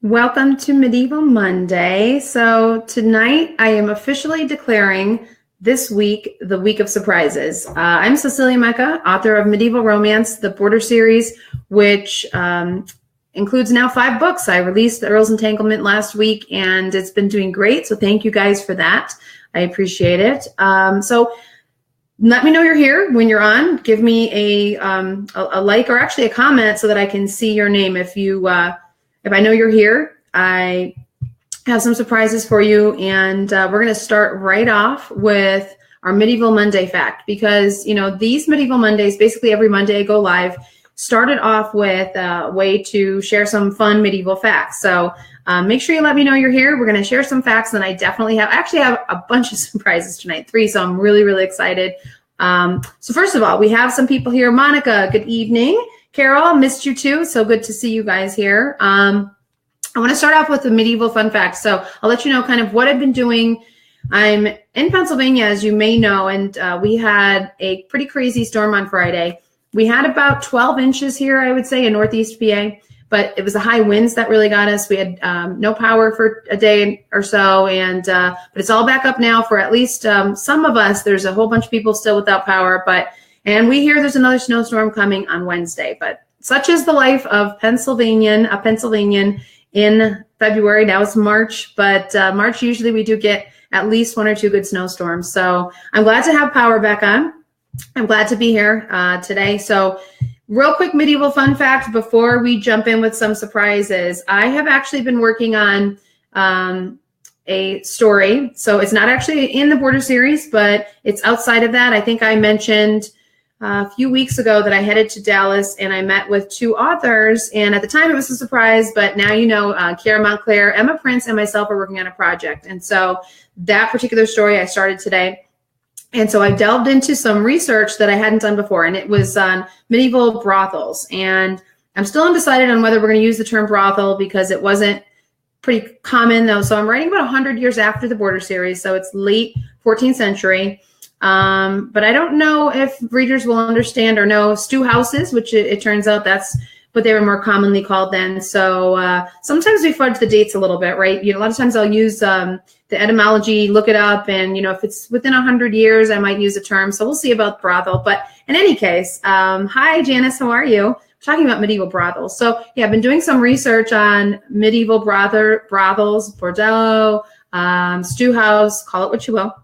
Welcome to Medieval Monday. So tonight I am officially declaring this week the week of surprises. I'm Cecilia Mecca, author of Medieval Romance, the Border series, which includes now 5 books. I released The Earl's Entanglement last week, and it's been doing great. So thank you guys for that. I appreciate it. So let me know you're here when you're on. Give me a like or actually a comment so that I can see your name if I know you're here. I have some surprises for you, and we're going to start right off with our Medieval Monday fact, because these Medieval Mondays, basically every Monday I go live, started off with a way to share some fun medieval facts. So make sure you let me know you're here. We're going to share some facts, and I actually have a bunch of surprises tonight, 3, so I'm really, really excited. So first of all, we have some people here. Monica, good evening. Carol, missed you too. So good to see you guys here. I want to start off with a medieval fun fact. So I'll let you know kind of what I've been doing. I'm in Pennsylvania, as you may know, and we had a pretty crazy storm on Friday. We had about 12 inches here, I would say, in Northeast PA, but it was the high winds that really got us. We had no power for a day or so, but it's all back up now for at least some of us. There's a whole bunch of people still without power, and we hear there's another snowstorm coming on Wednesday. But such is the life of a Pennsylvanian in February. Now it's March, but March usually we do get at least 1 or 2 good snowstorms. So I'm glad to have power back on. I'm glad to be here today. So real quick medieval fun fact before we jump in with some surprises. I have actually been working on a story. So it's not actually in the Border series, but it's outside of that. I think I mentioned a few weeks ago that I headed to Dallas and I met with 2 authors. And at the time it was a surprise, but now Kiara Montclair, Emma Prince, and myself are working on a project. And so that particular story I started today. And so I delved into some research that I hadn't done before, and it was on medieval brothels. And I'm still undecided on whether we're going to use the term brothel because it wasn't pretty common, though. So I'm writing about 100 years after the Border series, so it's late 14th century. But I don't know if readers will understand or know stew houses, which it turns out that's what they were more commonly called then. So sometimes we fudge the dates a little bit, right? A lot of times I'll use the etymology, look it up, and if it's within 100 years, I might use a term. So we'll see about brothel. But in any case, hi Janice, how are you? We're talking about medieval brothels. So yeah, I've been doing some research on medieval brothels, bordello, stew house, call it what you will.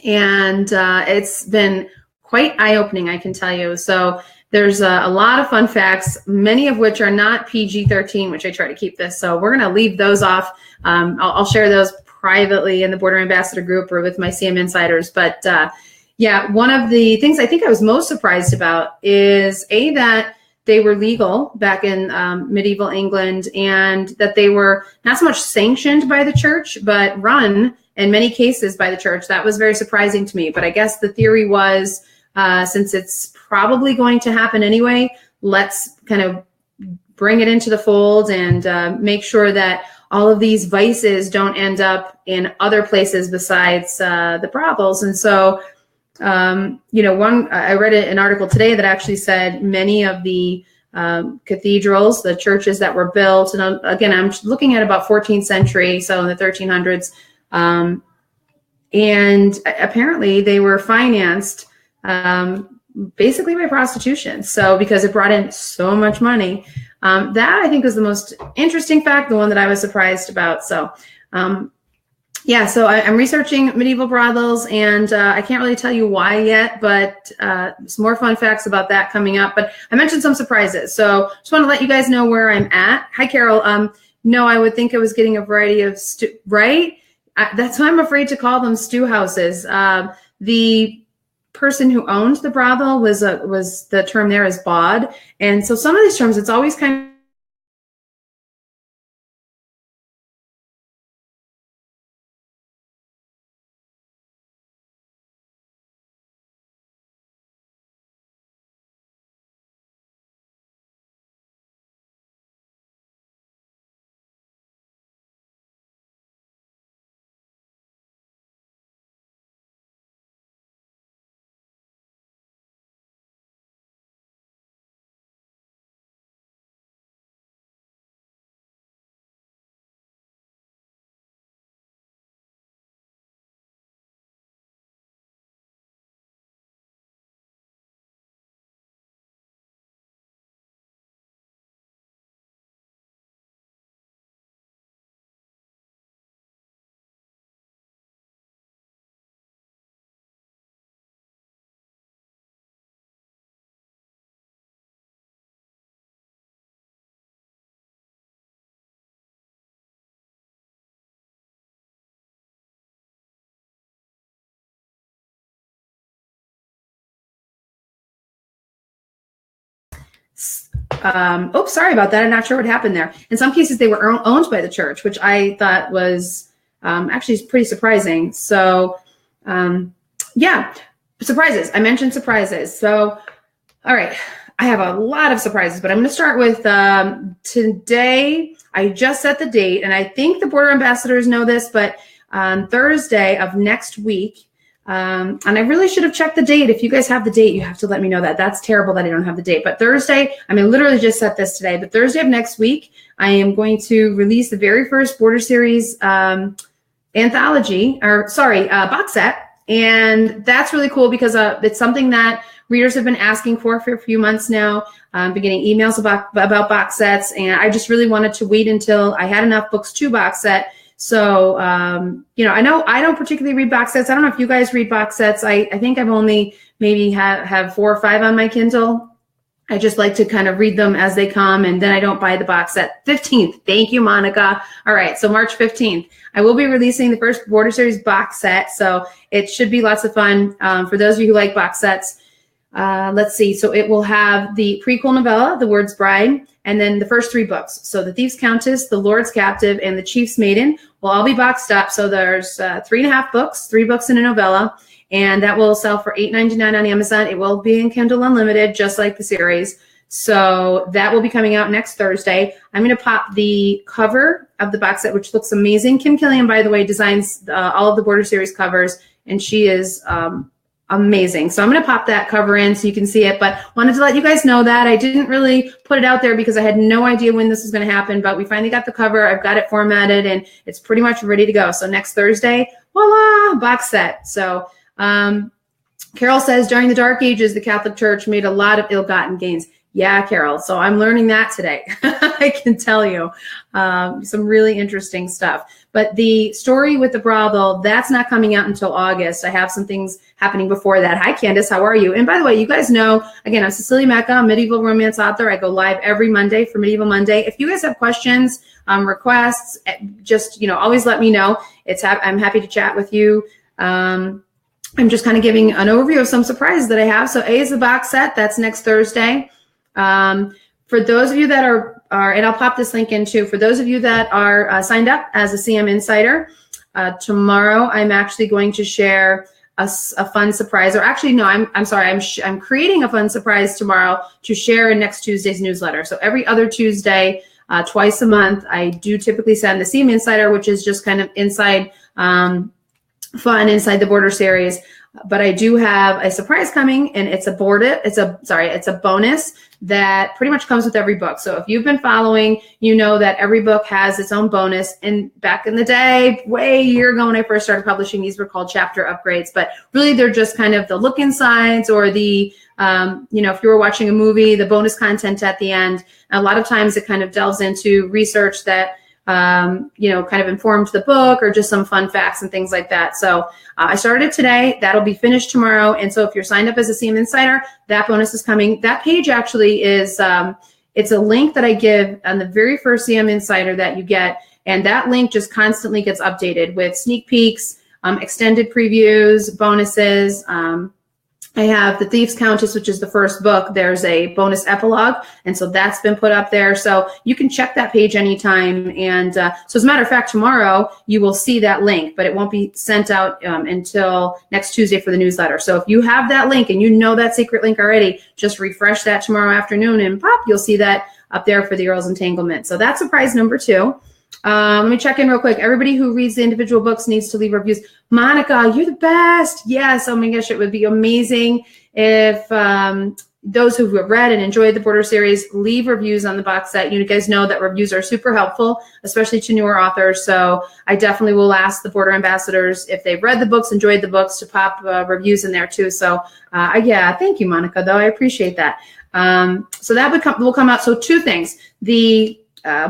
And it's been quite eye-opening, I can tell you. So there's a lot of fun facts, many of which are not PG-13, which I try to keep this. So we're going to leave those off. I'll share those privately in the Border Ambassador group or with my CM insiders. But yeah, one of the things I think I was most surprised about is that they were legal back in medieval England, and that they were not so much sanctioned by the church, but run in many cases by the church. That was very surprising to me. But I guess the theory was, since it's probably going to happen anyway, let's kind of bring it into the fold and make sure that all of these vices don't end up in other places besides the brothels. And so, I read an article today that actually said many of the cathedrals, the churches that were built, and again, I'm looking at about 14th century, so in the 1300s, and apparently they were financed basically by prostitution. So because it brought in so much money, that I think was the most interesting fact, the one that I was surprised about. So yeah, so I'm researching medieval brothels, and I can't really tell you why yet, but some more fun facts about that coming up. But I mentioned some surprises, so just want to let you guys know where I'm at. Hi, Carol. No, I would think I was getting a variety of right? That's why I'm afraid to call them stew houses. The person who owned the brothel was the term there is bod, and so some of these terms, it's always kind of oh, sorry about that. I'm not sure what happened there. In some cases, they were owned by the church, which I thought was actually pretty surprising. So, yeah, surprises. I mentioned surprises. So, all right, I have a lot of surprises, but I'm going to start with today. I just set the date, and I think the border ambassadors know this, but on Thursday of next week, and I really should have checked the date. If you guys have the date, you have to let me know that. That's terrible that I don't have the date. But Thursday, I mean, literally just set this today, but Thursday of next week, I am going to release the very first Border Series anthology, box set. And that's really cool because it's something that readers have been asking for a few months now. Been getting emails about box sets, and I just really wanted to wait until I had enough books to box set. So, I know I don't particularly read box sets. I don't know if you guys read box sets. I think I've only maybe have 4 or 5 on my Kindle. I just like to kind of read them as they come, and then I don't buy the box set. 15th. Thank you, Monica. All right, so March 15th. I will be releasing the first Border Series box set, so it should be lots of fun. For those of you who like box sets, let's see. So it will have the prequel novella, The Word's Bride, and then the first 3 books. So The Thief's Countess, The Lord's Captive, and The Chief's Maiden will all be boxed up. So there's 3.5 books, 3 books and a novella, and that will sell for $8.99 on Amazon. It will be in Kindle Unlimited, just like the series. So that will be coming out next Thursday. I'm going to pop the cover of the box set, which looks amazing. Kim Killian, by the way, designs all of the Border Series covers, and she is amazing. So I'm going to pop that cover in so you can see it, but wanted to let you guys know that I didn't really put it out there because I had no idea when this was going to happen, but we finally got the cover. I've got it formatted and it's pretty much ready to go. So next Thursday, voila, box set. So Carol says, during the Dark Ages, the Catholic Church made a lot of ill-gotten gains. Yeah, Carol. So I'm learning that today. I can tell you some really interesting stuff. But the story with the brothel, that's not coming out until August. I have some things happening before that. Hi, Candace. How are you? And by the way, you guys know, again, I'm Cecilia Mecca, medieval romance author. I go live every Monday for Medieval Monday. If you guys have questions, requests, just, always let me know. I'm happy to chat with you. I'm just kind of giving an overview of some surprises that I have. So A is the box set. That's next Thursday. For those of you that are, and I'll pop this link in too, for those of you that are signed up as a CM Insider, tomorrow I'm actually going to share a fun surprise, or actually, no, I'm sorry, I'm creating a fun surprise tomorrow to share in next Tuesday's newsletter. So every other Tuesday, twice a month, I do typically send the CM Insider, which is just kind of inside fun inside the Border Series. But I do have a surprise coming, and it's a bonus that pretty much comes with every book. So if you've been following, you know that every book has its own bonus. And back in the day, way a year ago when I first started publishing, these were called chapter upgrades. But really, they're just kind of the look insides, or the, if you were watching a movie, the bonus content at the end. And a lot of times it kind of delves into research that kind of informed the book, or just some fun facts and things like that. So I started today. That'll be finished tomorrow. And so if you're signed up as a CM Insider, that bonus is coming. That page actually is, it's a link that I give on the very first CM Insider that you get. And that link just constantly gets updated with sneak peeks, extended previews, bonuses. I have The Thief's Countess, which is the first book. There's a bonus epilogue, and so that's been put up there. So you can check that page anytime. And so as a matter of fact, tomorrow you will see that link, but it won't be sent out until next Tuesday for the newsletter. So if you have that link and you know that secret link already, just refresh that tomorrow afternoon and pop, you'll see that up there for the Earl's Entanglement. So that's surprise number 2. Let me check in real quick. Everybody who reads the individual books needs to leave reviews. Monica, you're the best. Yes. Oh my gosh, it would be amazing if those who have read and enjoyed the Border Series leave reviews on the box set. You guys know that reviews are super helpful, especially to newer authors. So I definitely will ask the Border Ambassadors, if they've read the books, enjoyed the books, to pop reviews in there too. So yeah, thank you, Monica, though. I appreciate that. So that will come out. So 2 things. The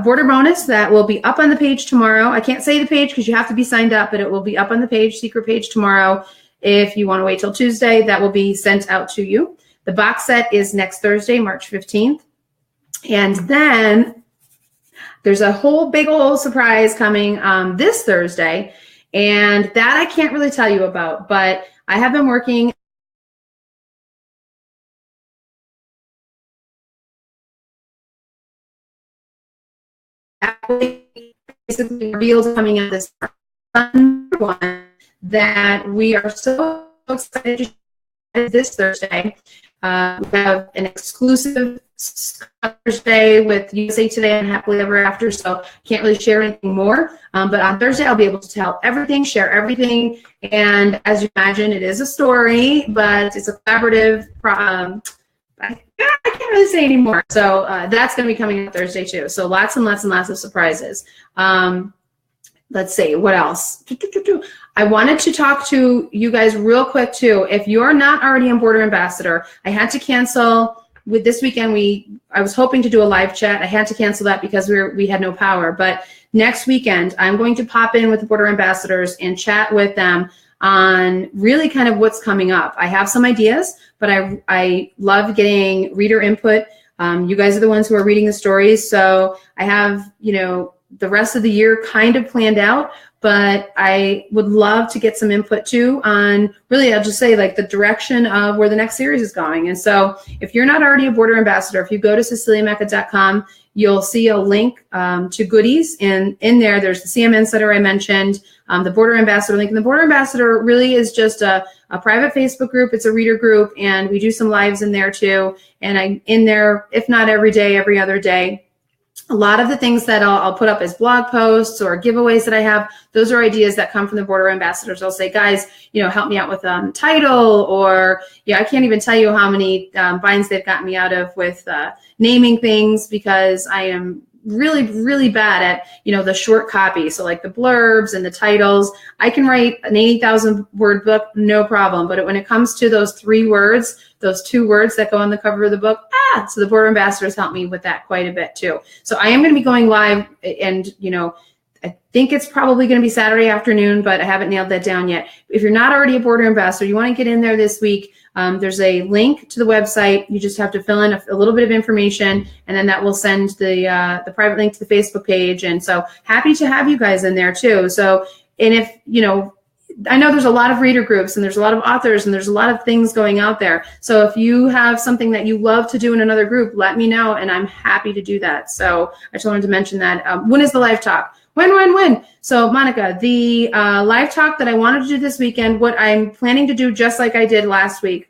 border bonus that will be up on the page tomorrow. I can't say the page because you have to be signed up, but it will be up on the page, secret page, tomorrow. If you want to wait till Tuesday, that will be sent out to you. The box set is next Thursday, March 15th. And then there's a whole big old surprise coming this Thursday. And that I can't really tell you about, but I have been working basically revealed coming out this one that we are so excited to share this Thursday. We have an exclusive Thursday with USA Today and Happily Ever After, so can't really share anything more. But on Thursday, I'll be able to tell everything, share everything. And as you imagine, it is a story, but it's a collaborative. I can't really say anymore. So that's going to be coming out Thursday too. So lots and lots and lots of surprises. Let's see, what else? I wanted to talk to you guys real quick too. If you're not already a Border Ambassador, I had to cancel with this weekend. I was hoping to do a live chat. I had to cancel that because we had no power. But next weekend, I'm going to pop in with the Border Ambassadors and chat with them on really kind of what's coming up. I have some ideas, but I love getting reader input. You guys are the ones who are reading the stories. So I have, the rest of the year kind of planned out, but I would love to get some input too on really, I'll just say like the direction of where the next series is going. And so if you're not already a Border Ambassador, if you go to CeciliaMecca.com, you'll see a link to goodies. And in there, there's the CM Insider I mentioned, the Border Ambassador link. And the Border Ambassador really is just a private Facebook group. It's a reader group, and we do some lives in there too. And I'm in there, if not every day, every other day. A lot of the things that I'll put up as blog posts or giveaways that I have, those are ideas that come from the Border Ambassadors. I'll say, guys, help me out with title, or I can't even tell you how many binds they've gotten me out of with naming things, because I am really, really bad at, the short copy. So like the blurbs and the titles, I can write an 80,000 word book, no problem. But when it comes to those 3 words, those 2 words that go on the cover of the book, so the Border Ambassadors help me with that quite a bit too. So I am going to be going live, and, I think it's probably going to be Saturday afternoon, but I haven't nailed that down yet. If you're not already a Border Ambassador, you want to get in there this week. There's a link to the website. You just have to fill in a little bit of information, and then that will send the private link to the Facebook page. And so happy to have you guys in there too. So, and if, I know there's a lot of reader groups, and there's a lot of authors, and there's a lot of things going out there. So if you have something that you love to do in another group, let me know, and I'm happy to do that. So I just wanted to mention that. When is the live talk? When? So Monica, the live talk that I wanted to do this weekend, what I'm planning to do, just like I did last week,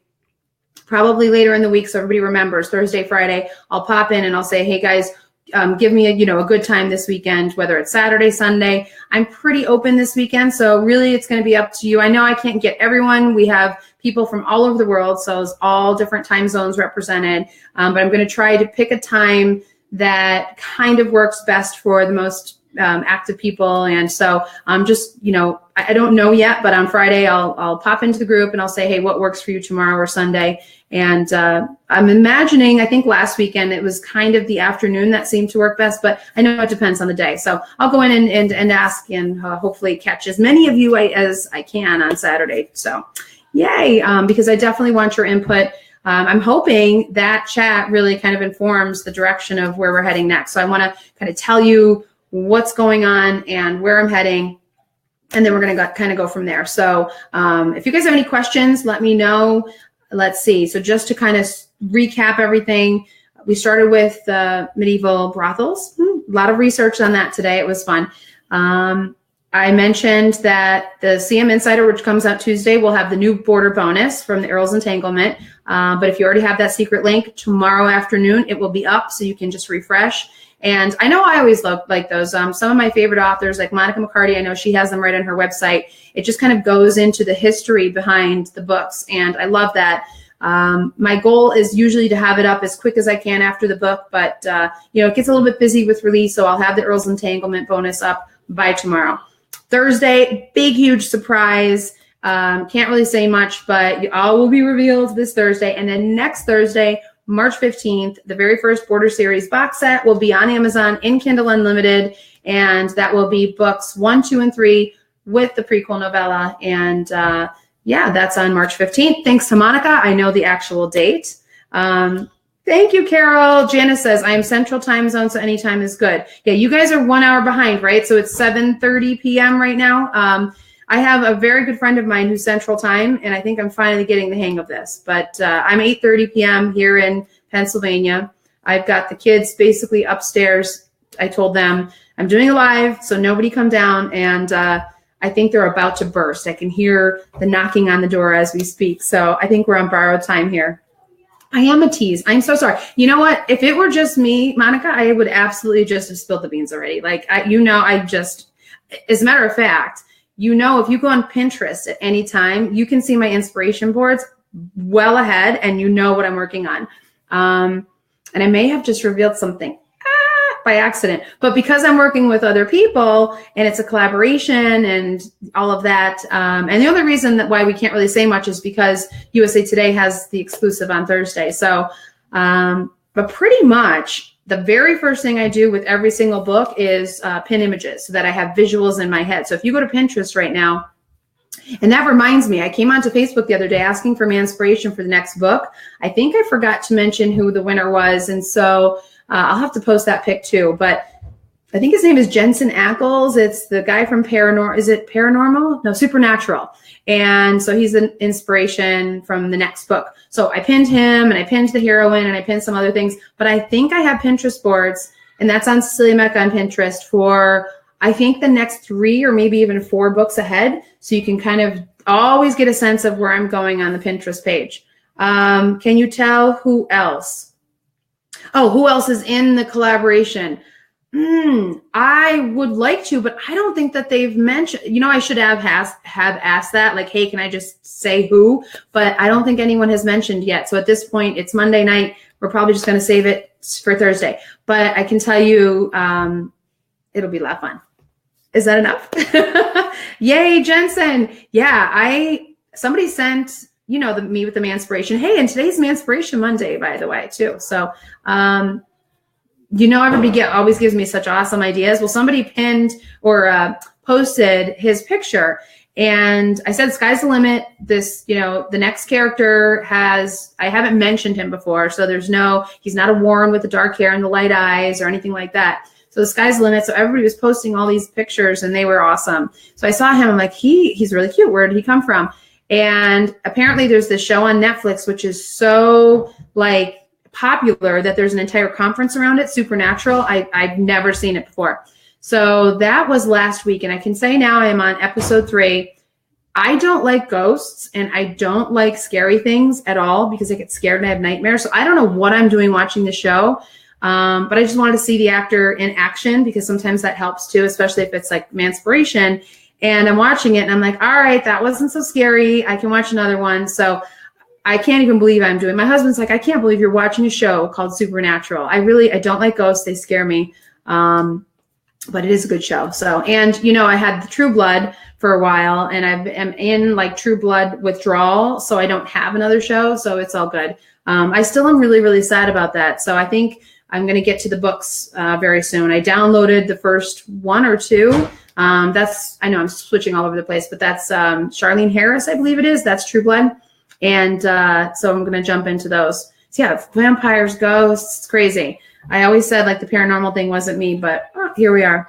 probably later in the week, so everybody remembers, Thursday, Friday, I'll pop in and I'll say, hey guys, give me a good time this weekend, whether it's Saturday, Sunday. I'm pretty open this weekend, so really it's going to be up to you. I know I can't get everyone. We have people from all over the world, so it's all different time zones represented. But I'm going to try to pick a time that kind of works best for the most active people. And so I'm just, I don't know yet, but on Friday I'll pop into the group and I'll say, hey, what works for you tomorrow or Sunday? And I'm imagining, I think last weekend it was kind of the afternoon that seemed to work best, but I know it depends on the day. So I'll go in and ask, and hopefully catch as many of you as I can on Saturday. So yay, because I definitely want your input. I'm hoping that chat really kind of informs the direction of where we're heading next. So I want to kind of tell you what's going on and where I'm heading, and then we're going to kind of go from there. So if you guys have any questions, let me know. Let's see. So just to kind of recap everything, we started with medieval brothels. A lot of research on that today. It was fun. I mentioned that the CM Insider, which comes out Tuesday, will have the new border bonus from the Earl's Entanglement. But if you already have that secret link, tomorrow afternoon it will be up, so you can just refresh. And I know I always like those. Some of my favorite authors, like Monica McCarty, I know she has them right on her website. It just kind of goes into the history behind the books, and I love that. My goal is usually to have it up as quick as I can after the book, but it gets a little bit busy with release, so I'll have the Earl's Entanglement bonus up by tomorrow. Thursday, big, huge surprise. Can't really say much, but all will be revealed this Thursday. And then next Thursday, March 15th, the very first Border Series box set will be on Amazon in Kindle Unlimited, and that will be books 1, 2, and 3 with the prequel novella. And that's on March 15th. Thanks to Monica. I know the actual date. Thank you, Carol. Janice says, I am Central Time Zone, so anytime is good. Yeah, you guys are 1 hour behind, right? So it's 7:30 p.m. right now. I have a very good friend of mine who's Central Time, and I think I'm finally getting the hang of this. But I'm 8:30 p.m. here in Pennsylvania. I've got the kids basically upstairs. I told them I'm doing a live, so nobody come down. And I think they're about to burst. I can hear the knocking on the door as we speak. So I think we're on borrowed time here. I am a tease. I'm so sorry. You know what? If it were just me, Monica, I would absolutely just have spilled the beans already. Like, as a matter of fact, if you go on Pinterest at any time, you can see my inspiration boards well ahead and you know what I'm working on. And I may have just revealed something by accident, but because I'm working with other people and it's a collaboration and all of that. And the only reason why we can't really say much is because USA Today has the exclusive on Thursday. So, but pretty much the very first thing I do with every single book is pin images so that I have visuals in my head. So if you go to Pinterest right now, and that reminds me, I came onto Facebook the other day asking for my inspiration for the next book. I think I forgot to mention who the winner was. And so I'll have to post that pic too. But I think his name is Jensen Ackles. It's the guy from Paranormal? No, Supernatural. And so he's an inspiration from the next book. So I pinned him and I pinned the heroine and I pinned some other things. But I think I have Pinterest boards, and that's on Cecilia Mecca on Pinterest for, I think, the next 3 or maybe even 4 books ahead. So you can kind of always get a sense of where I'm going on the Pinterest page. Can you tell who else? Oh, who else is in the collaboration? I would like to, but I don't think that they've mentioned, I should have asked that, like, hey, can I just say who? But I don't think anyone has mentioned yet. So at this point, it's Monday night. We're probably just going to save it for Thursday. But I can tell you, it'll be a lot of fun. Is that enough? Yay, Jensen. Yeah, somebody sent, me with the manspiration. Hey, and today's Manspiration Monday, by the way, too. So, everybody always gives me such awesome ideas. Well, somebody pinned or posted his picture, and I said, sky's the limit. This, the next character I haven't mentioned him before. So he's not a Warren with the dark hair and the light eyes or anything like that. So the sky's the limit. So everybody was posting all these pictures and they were awesome. So I saw him. I'm like, he's really cute. Where did he come from? And apparently there's this show on Netflix, which is so popular that there's an entire conference around it, Supernatural. I've never seen it before. So that was last week. And I can say now I am on episode 3. I don't like ghosts and I don't like scary things at all because I get scared and I have nightmares. So I don't know what I'm doing watching the show. But I just wanted to see the actor in action because sometimes that helps too, especially if it's like manspiration. And I'm watching it and I'm like, all right, that wasn't so scary. I can watch another one. So I can't even believe I'm doing. My husband's like, I can't believe you're watching a show called Supernatural. I don't like ghosts. They scare me. But it is a good show. So, and I had the True Blood for a while and I'm in True Blood withdrawal. So I don't have another show. So it's all good. I still am really, really sad about that. So I think I'm going to get to the books very soon. I downloaded the first 1 or 2. I know I'm switching all over the place, but that's Charlene Harris, I believe it is. That's True Blood. And so I'm going to jump into those. So yeah, vampires, ghosts, it's crazy. I always said the paranormal thing wasn't me, but here we are.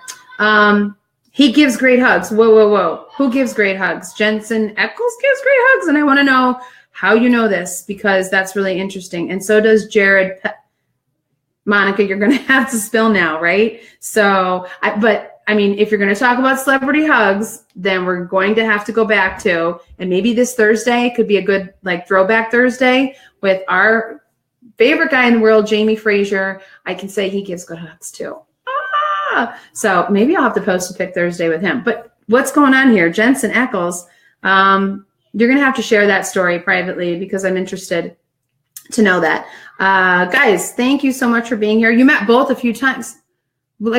He gives great hugs. Whoa. Who gives great hugs? Jensen Ackles gives great hugs. And I want to know how you know this because that's really interesting. And so does Jared. Monica, you're going to have to spill now, right? So, if you're going to talk about celebrity hugs, then we're going to have to go back to, and maybe this Thursday could be a good throwback Thursday with our favorite guy in the world, Jamie Frazier. I can say he gives good hugs too. So maybe I'll have to post a pic Thursday with him. But what's going on here? Jensen Ackles, you're going to have to share that story privately because I'm interested to know that. Guys, thank you so much for being here. You met both a few times.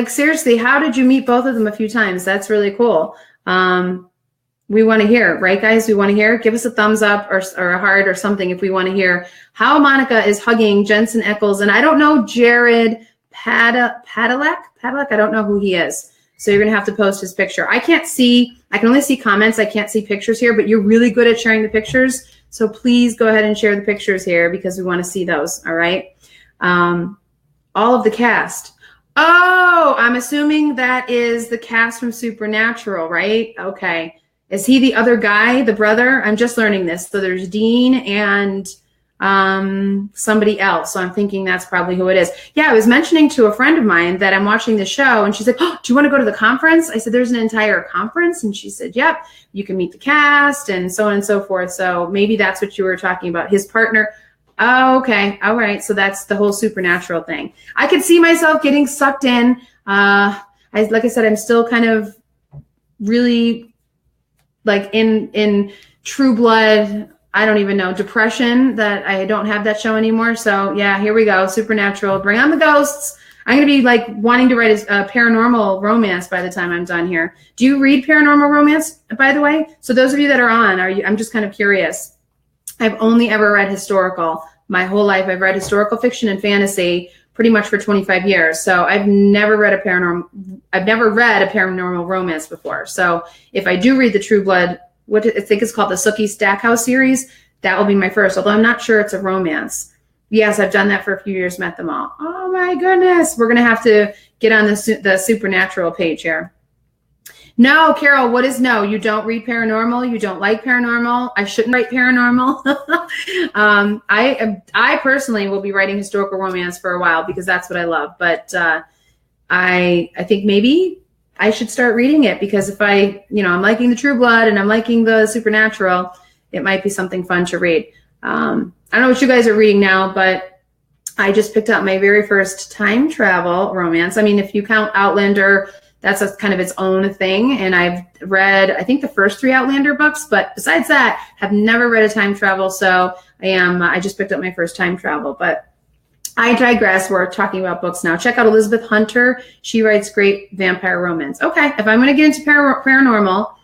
Seriously, how did you meet both of them a few times? That's really cool. We want to hear, right, guys? We want to hear. Give us a thumbs up or a heart or something if we want to hear how Monica is hugging Jensen Ackles. And I don't know Jared Padalecki. I don't know who he is. So you're going to have to post his picture. I can only see comments. I can't see pictures here, but you're really good at sharing the pictures. So please go ahead and share the pictures here because we want to see those. All right. All of the cast. Oh, I'm assuming that is the cast from Supernatural, right? Okay. Is he the other guy, the brother? I'm just learning this. So there's Dean and somebody else. So I'm thinking that's probably who it is. Yeah, I was mentioning to a friend of mine that I'm watching the show, and she's like, oh, do you want to go to the conference? I said, there's an entire conference. And she said, yep, you can meet the cast and so on and so forth. So maybe that's what you were talking about. His partner. Oh, okay. All right. So that's the whole supernatural thing. I could see myself getting sucked in. Like I said, I'm still kind of really like in True Blood, I don't even know, depression, that I don't have that show anymore. So yeah, here we go. Supernatural, bring on the ghosts. I'm going to be like wanting to write a paranormal romance by the time I'm done here. Do you read paranormal romance, by the way? So those of you that are on, I'm just kind of curious. I've only ever read historical. My whole life I've read historical fiction and fantasy pretty much for 25 years. So I've never read a paranormal romance before. So if I do read the True Blood, what I think is called the Sookie Stackhouse series, that will be my first, although I'm not sure it's a romance. Yes, I've done that for a few years, met them all. Oh my goodness. We're going to have to get on the supernatural page here. No, Carol, what is no? You don't read paranormal? You don't like paranormal? I shouldn't write paranormal? I personally will be writing historical romance for a while because that's what I love. But I think maybe I should start reading it because if I'm liking the True Blood and I'm liking the supernatural, it might be something fun to read. I don't know what you guys are reading now, but I just picked up my very first time travel romance. I mean, if you count Outlander, that's kind of its own thing. And I've read, I think, the first 3 Outlander books, but besides that, have never read a time travel. So I just picked up my first time travel, but I digress. We're talking about books now. Check out Elizabeth Hunter. She writes great vampire romance. Okay, if I'm going to get into paranormal,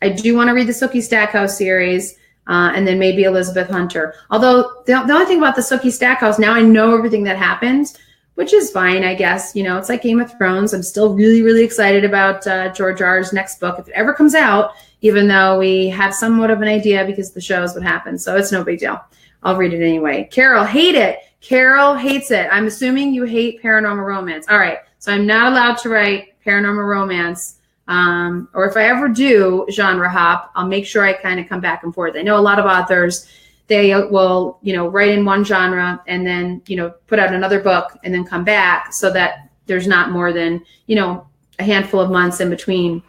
I do want to read the Sookie Stackhouse series, and then maybe Elizabeth Hunter. Although the only thing about the Sookie Stackhouse, now I know everything that happened, which is fine, I guess. It's like Game of Thrones. I'm still really, really excited about George R.'s next book, if it ever comes out, even though we have somewhat of an idea because the show is what happens. So it's no big deal. I'll read it anyway. Carol, hate it. Carol hates it. I'm assuming you hate paranormal romance. All right. So I'm not allowed to write paranormal romance. Or if I ever do genre hop, I'll make sure I kind of come back and forth. I know a lot of authors, they will, write in one genre and then, put out another book and then come back so that there's not more than, a handful of months in between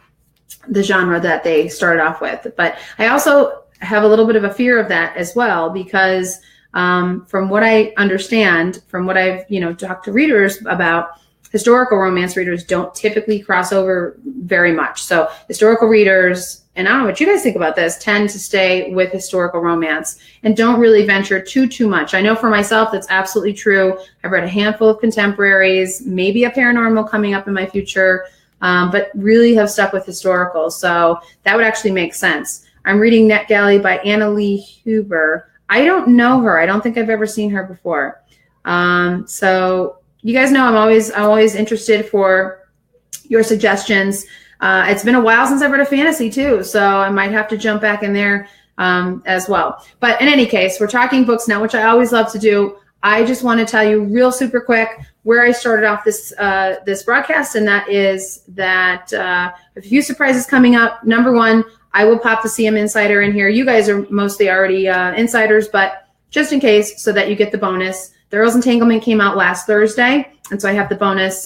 the genre that they started off with. But I also have a little bit of a fear of that as well, because from what I understand, from what I've, talked to readers about, historical romance readers don't typically cross over very much. So historical readers, and I don't know what you guys think about this, tend to stay with historical romance and don't really venture too much. I know for myself, that's absolutely true. I've read a handful of contemporaries, maybe a paranormal coming up in my future, but really have stuck with historical. So that would actually make sense. I'm reading NetGalley by Anna Lee Huber. I don't know her. I don't think I've ever seen her before. So you guys know I'm always interested for your suggestions. It's been a while since I've read a fantasy too, so I might have to jump back in there as well. But in any case, we're talking books now, which I always love to do. I just want to tell you real super quick where I started off this broadcast, and that is that a few surprises coming up. Number one, I will pop the CM Insider in here. You guys are mostly already insiders, but just in case, so that you get the bonus. The Earl's Entanglement came out last Thursday, and so I have the bonus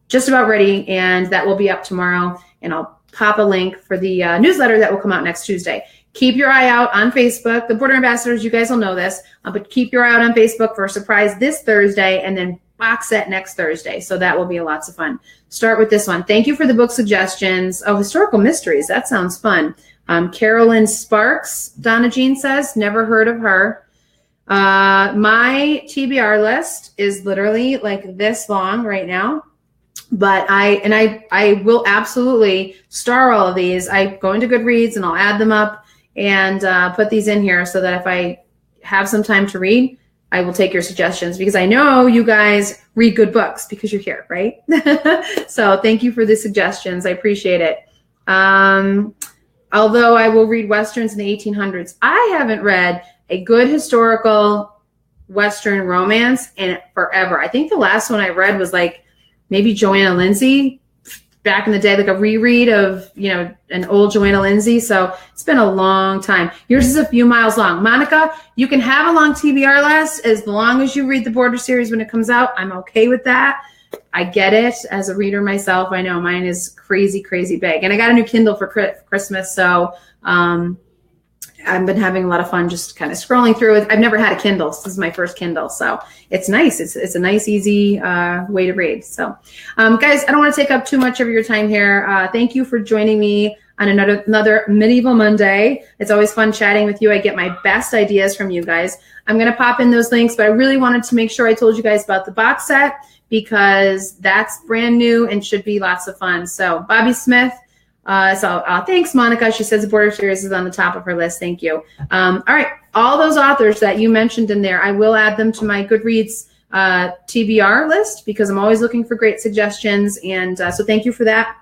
just about ready, and that will be up tomorrow. And I'll pop a link for the newsletter that will come out next Tuesday. Keep your eye out on Facebook. The Border Ambassadors, you guys will know this, but keep your eye out on Facebook for a surprise this Thursday, and then box set next Thursday. So that will be lots of fun. Start with this one. Thank you for the book suggestions. Oh, historical mysteries. That sounds fun. Carolyn Sparks, Donna Jean says, never heard of her. My TBR list is literally like this long right now, but I will absolutely star all of these. I go into Goodreads and I'll add them up and put these in here so that if I have some time to read, I will take your suggestions, because I know you guys read good books because you're here, right? So thank you for the suggestions. I appreciate it. Although I will read Westerns in the 1800s, I haven't read a good historical Western romance in forever. I think the last one I read was like maybe Joanna Lindsay back in the day, like a reread of, an old Joanna Lindsay. So it's been a long time. Yours is a few miles long. Monica, you can have a long TBR list as long as you read the Border series when it comes out. I'm okay with that. I get it as a reader myself. I know mine is crazy, crazy big. And I got a new Kindle for Christmas. So I've been having a lot of fun just kind of scrolling through it. I've never had a Kindle. This is my first Kindle. So it's nice. It's a nice, easy way to read. So guys, I don't want to take up too much of your time here. Thank you for joining me on another Medieval Monday. It's always fun chatting with you. I get my best ideas from you guys. I'm going to pop in those links, but I really wanted to make sure I told you guys about the box set because that's brand new and should be lots of fun. So Bobby Smith. Thanks, Monica. She says the Border series is on the top of her list. Thank you. All right. All those authors that you mentioned in there, I will add them to my Goodreads TBR list because I'm always looking for great suggestions. And so thank you for that.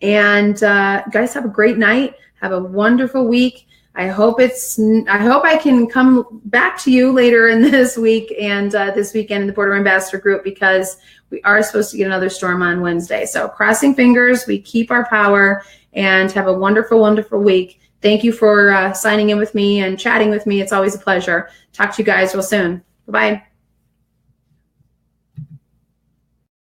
And guys, have a great night. Have a wonderful week. I hope I can come back to you later in this week and this weekend in the Border Ambassador group because we are supposed to get another storm on Wednesday. So crossing fingers, we keep our power and have a wonderful, wonderful week. Thank you for signing in with me and chatting with me. It's always a pleasure. Talk to you guys real soon. Bye-bye.